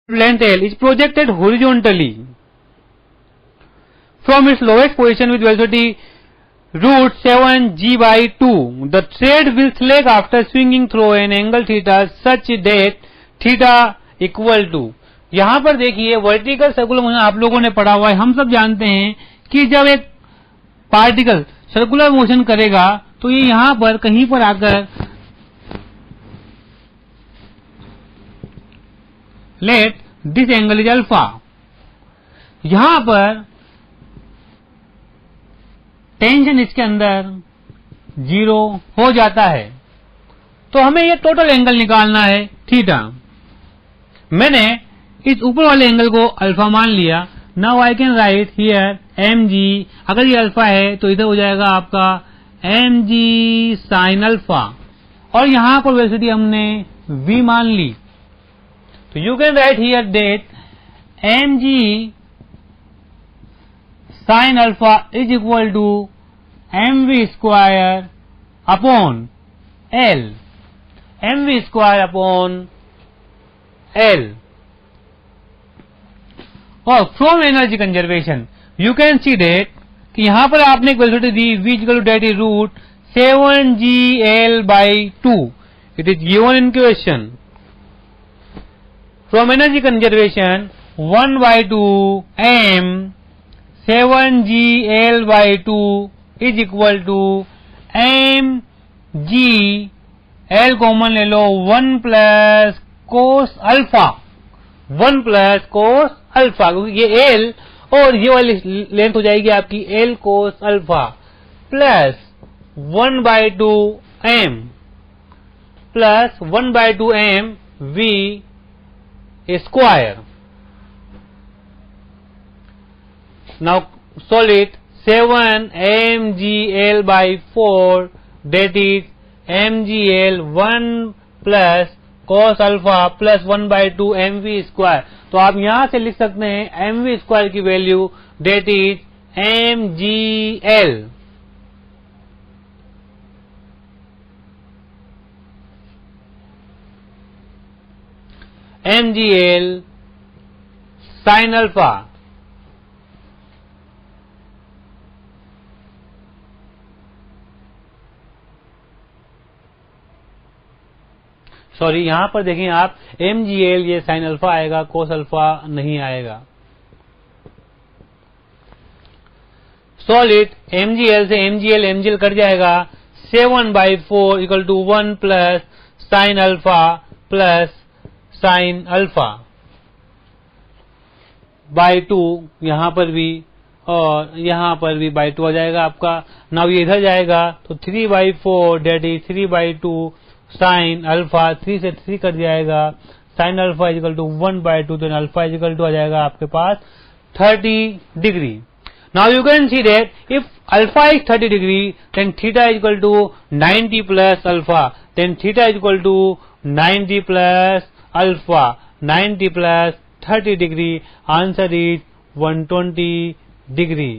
length L is projected horizontally from its lowest position with velocity root 7g by 2. The thread will select after swinging through an angle theta such that theta equal to. यहां पर देखिए vertical circular motion आप लोगों ने पढ़ा हुआ है। हम सब जानते हैं कि जब एक पार्टिकल सर्कुलर मोशन करेगा तो ये यहां पर कहीं पर आकर let this angle is alpha, यहां पर टेंशन इसके अंदर 0 हो जाता है। तो हमें ये टोटल एंगल निकालना है थीटा। मैंने इस ऊपर वाले एंगल को अल्फा मान लिया। Now I can write here M G, अगर ये अल्फा है तो इधर हो जाएगा आपका एम जी साइन अल्फा, और यहां पर वेलोसिटी हमने v मान ली। तो you can write here that M G sine alpha is equal to M V square upon L, M V square upon L. और from energy conservation you can see that कि यहां पर आपने एक वेलोसिटी दी v equal to that is root 7gl by 2, it is given in question. From energy conservation 1 by 2 m 7gl by 2 is equal to m g, l common ले लो, 1 plus cos alpha, 1 plus cos alpha, क्योंकि ये l और ये वाली length हो जाएगी आपकी l cos alpha, plus 1 by 2 m plus 1 by 2 m v square. Now solid 7 mgl by 4 that is mgl 1 plus cos alpha plus 1 by 2 mv square. तो आप यहां से लिख सकते हैं mv स्क्वायर की value that is mgl। mgl sin alpha, sorry यहां पर देखें आप mgl ये sin अल्फा आएगा, cos अल्फा नहीं आएगा। सॉलिड mgl से mgl कट जाएगा, 7 by 4 equal to 1 plus sin alpha plus sin alpha by 2, यहां पर भी और यहां पर भी बाई 2 आ जाएगा आपका। नाउ ये इधर जाएगा तो 3 by 4 that is 3 by 2 sine alpha, 3 से 3 कट जाएगा, sine alpha equal to 1 by 2, then alpha equal to आ जाएगा आपके पास 30 degree. Now you can see that if alpha is 30 degree then theta equal to 90 plus alpha, then theta equal to 90 plus alpha, 90 plus 30 degree, answer is 120 degree.